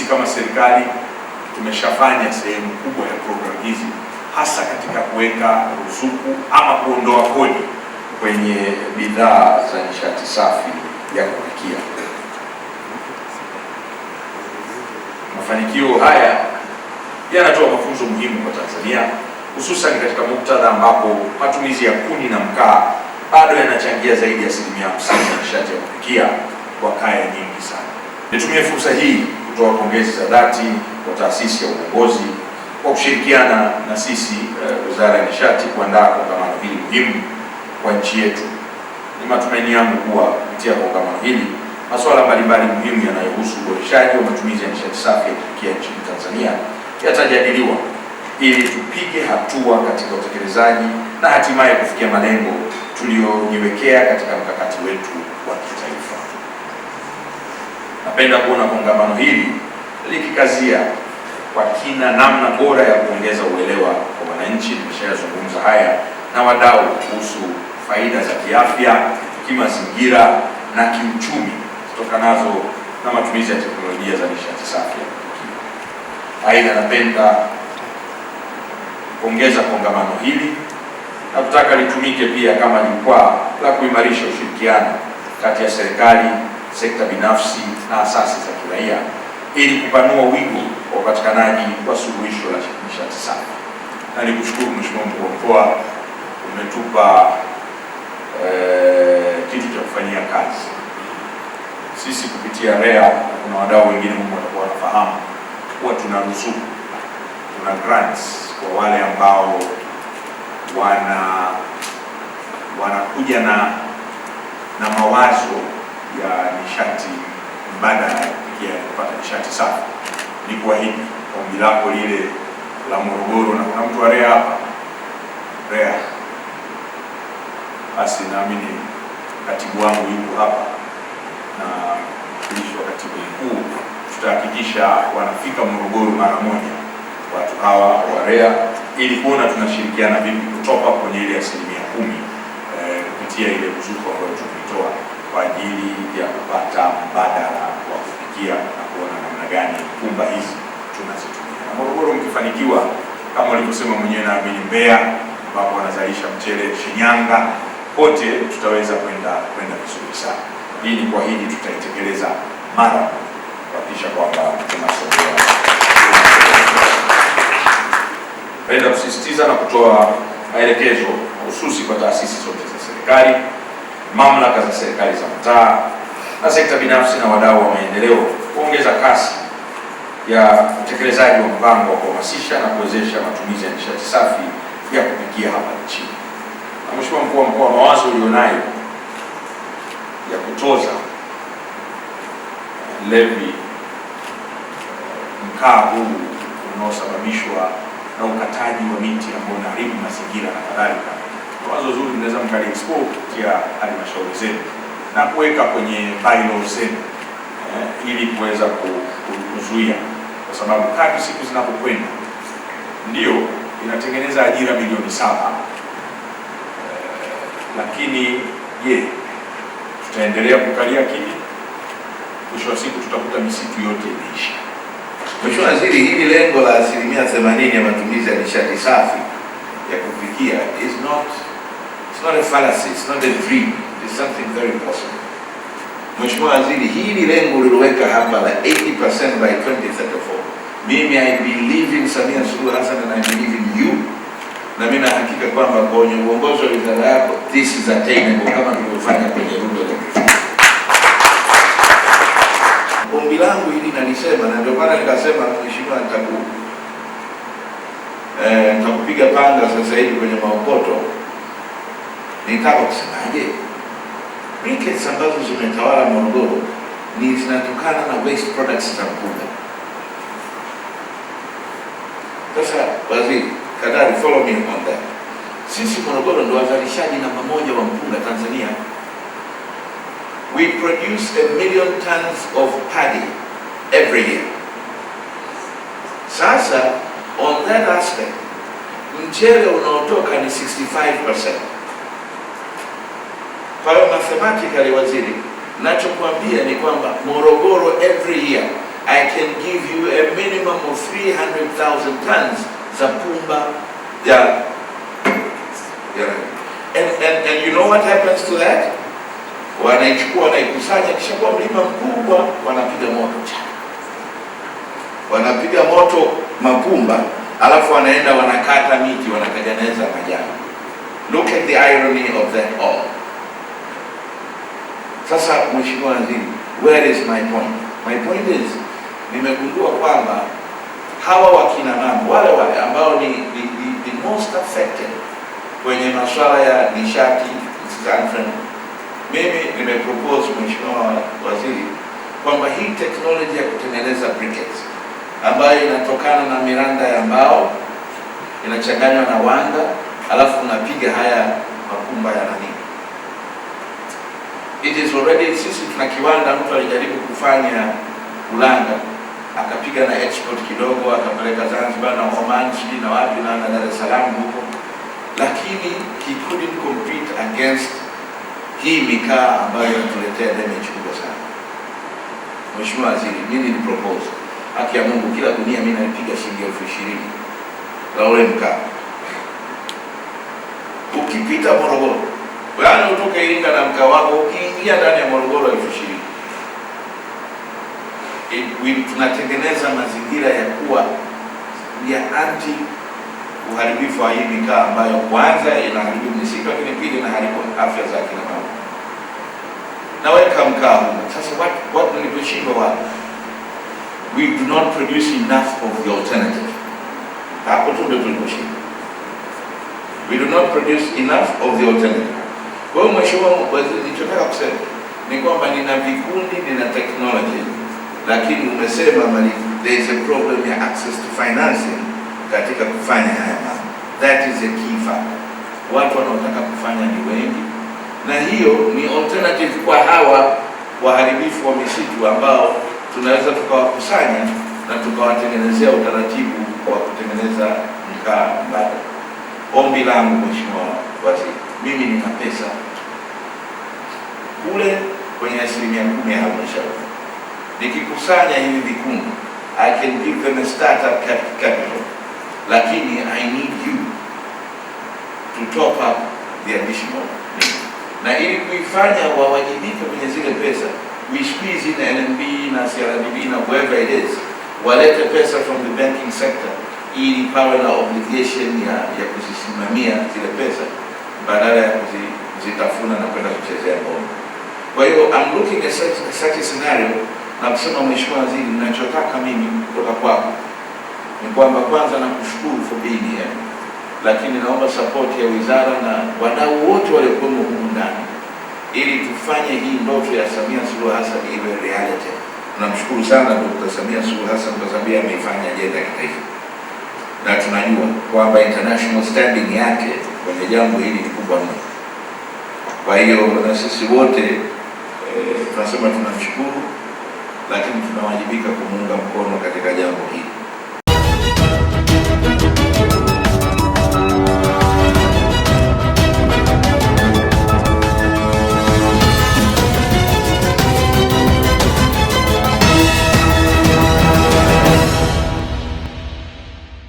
kama serikali tumeshafanya sehemu kubwa ya programu hizi, hasa katika kuweka ruzuku ama kuondoa kodi kwenye bidhaa za nishati safi ya kupikia. Mafanikio haya yanatoa mafunzo muhimu kwa Tanzania, hususan katika muktadha ambapo matumizi ya kuni na mkaa bado yanachangia zaidi ya 50% ya nishati ya kupikia kwa kaya nyingi sana. Nitumie fursa hii kutoa pongezi za dhati kwa taasisi ya uongozi kwa kushirikiana na sisi Wizara ya Nishati kuandaa kongamano hili muhimu kwa nchi yetu. Ni matumaini yangu kuwa kupitia kongamano hili masuala mbalimbali muhimu yanayohusu uboreshaji wa matumizi ya nishati safi ya kupikia nchini Tanzania yatajadiliwa ili tupige hatua katika utekelezaji na hatimaye kufikia malengo tuliyojiwekea katika mkakati wetu wa kitaifa. Napenda kuona kongamano hili likikazia kwa kina namna bora ya kuongeza uelewa kwa wananchi. Nimeshazungumza haya na wadau kuhusu faida za kiafya, kimazingira na kiuchumi zitokanazo na matumizi ya teknolojia za nishati safi. Aidha, napenda kuongeza kongamano hili na kutaka litumike pia kama jukwaa la kuimarisha ushirikiano kati ya serikali, sekta binafsi na asasi za kiraia ili kupanua wigo wa upatikanaji wa suluhisho la nishati safi. Na nikushukuru Mheshimiwa Mkuu wa Mkoa, umetupa kitu cha kufanyia kazi. Sisi kupitia REA, kuna wadau wengine huko watakuwa wanafahamu, huwa tuna ruzuku, tuna grants kwa wale ambao wanakuja na mawazo ya nishati mbadala ya kupikia kupata nishati safi. Ni kuahidi ombi lako lile la Morogoro, na kuna mtu wa REA hapa REA, basi naamini katibu wangu yuko hapa na mwakilishi wa katibu mkuu, tutahakikisha wanafika Morogoro mara moja watu hawa wa REA ili kuona tunashirikiana vipi kutoka kwenye ile 10% kupitia ile ruzuku ambayo tumetoa kwa ajili ya kupata mbadala wa kupikia na kuona namna gani pumba hizi tunazitumia. Na Morogoro mkifanikiwa kama walivyosema mwenyewe, na mimi Mbeya ambapo wanazalisha mchele, Shinyanga, kote tutaweza kwenda vizuri sana. Hii ni kwa hili tutaitekeleza mara kuhakikisha kwamba tunasogea. Napenda kusisitiza na kutoa maelekezo hususi kwa taasisi zote za serikali, mamlaka za serikali za mtaa na sekta binafsi na wadau wa maendeleo kuongeza kasi ya utekelezaji wa mpango wa kuhamasisha na kuwezesha matumizi ya nishati safi ya kupikia hapa nchini. Na Mheshimiwa Mkuu wa Mkoa, mawazo ulionayo ya kutoza levi mkaa huu unaosababishwa na ukataji wa miti ambao unaharibu mazingira na kadhalika, wazo zuri, mnaweza mkali-explore kupitia halmashauri zenu na kuweka kwenye bylaws zenu ili kuweza kuzuia, kwa sababu kadri siku zinapokwenda ndio inatengeneza ajira milioni 7, lakini je, tutaendelea kukalia kimya? Mwisho wa siku tutakuta misitu yote imeisha. Mheshimiwa Waziri, hili lengo la 80% ya matumizi ya nishati safi ya kupikia it's not a fallacy, it's not a dream, it's something very possible. Mheshimiwa Waziri, hili lengo uliloweka hapa la 80% by 2034, mimi I believe in Samia Suluhu Hassan and I believe in you, na mimi na hakika kwamba kwenye uongozi wa wizara yako this is attainable kama tulivyofanya kwenye rundo la ombi langu hili nalisema, na ndio maana nikasema Mheshimiwa, nitakupiga panga sasa hivi kwenye maokoto. Nitaka kusemaje? Briquettes ambazo zimetawala Morogoro ni zinatokana na waste products za mpunga. Sasa Waziri Kadari, follow me on that. Sisi Morogoro ndio wazalishaji namba 1 wa mpunga Tanzania. We produce 1 million tons of paddy every year. Sasa, on that aspect, mchele unaotoka ni 65%. Kwa hiyo mathematically, Waziri, nachokuambia ni kwamba Morogoro every year I can give you a minimum of 300,000 tons za pumba ya and you know what happens to that? Wanaichukua, wanaikusanya, kisha kwa mlima mkubwa wanapiga moto mapumba, alafu wanaenda wanakata miti, wanatengeneza majani. Look at the irony of that all. Sasa Mheshimiwa Waziri, where is my point? My point is, nimegundua kwamba hawa wakina mama wale ambao ni the most affected kwenye masuala ya nishati Zanzibar, mimi nimepropose Mheshimiwa Waziri kwamba hii teknolojia ya kutengeneza briquettes ambayo inatokana na miranda ya mbao inachanganywa na wanga, alafu unapiga haya mapumba ya nani. It is already, sisi tuna kiwanda, mtu alijaribu kufanya Ulanga akapiga na export kidogo akapeleka Zanzibar na Oman na wapi na Dar es Salaam huko, lakini he couldn't compete against hii mikaa ambayo inatuletea damage kubwa sana. Mheshimiwa Waziri, mimi ni propose, haki ya Mungu, kila gunia mimi nalipiga shilingi 20,000 la ule mkaa. Ukipita Morogoro, yaani utoke Iringa na mkaa wako ukiingia ndani ya Morogoro 20,000. Tunatengeneza mazingira ya kuwa ya anti uharibifu wa hii mikaa ambayo kwanza inaharibu misitu, lakini pili inaharibu afya za kina mama. Naweka mkaa huko. Sasa what niliposhindwa wapi? We do not produce enough of the alternative. Hapo tu ndio tuliposhindwa. We do not produce enough of the alternative. Kwa hiyo Mheshimiwa Waziri, nilichotaka kusema ni kwamba nina vikundi, nina technology, lakini umesema there is a problem ya access to financing katika kufanya haya mambo. That is a key factor. Watu wanaotaka kufanya ni wengi, na hiyo ni alternative kwa hawa waharibifu wa misitu ambao tunaweza tukawakusanya na tukawatengenezea utaratibu wa kutengeneza mkaa mbadala. Ombi langu Mheshimiwa Waziri, mimi nina pesa kule kwenye 10% ya halmashauri. Nikikusanya hivi vikundi, I can give them a startup capital, lakini I need you to top up the additional need. Na ili kuifanya wawajibike kwenye zile pesa, we squeeze in NMB na CRDB na whoever it is, walete pesa from the banking sector ili pawe na obligation ya kuzisimamia zile pesa badala ya kuzitafuna na kwenda kuchezea ngoma. Kwa hiyo I'm looking at such a scenario na kusema, Mheshimiwa Waziri, ninachotaka mimi kutoka kwako ni kwamba kwanza nakushukuru for being here, lakini naomba support ya wizara na wadau wote waliokuwa humu ndani ili tufanye hii ndoto ya Samia Suluhu Hassan iwe reality. Tunamshukuru sana Dr. Samia Suluhu Hassan kwa sababu ameifanya ajenda ya kitaifa, na tunajua kwamba international standing yake kwenye jambo hili ni kubwa mno. Kwa hiyo na sisi wote tunasema tunamshukuru, lakini tunawajibika kumuunga mkono katika jambo hili.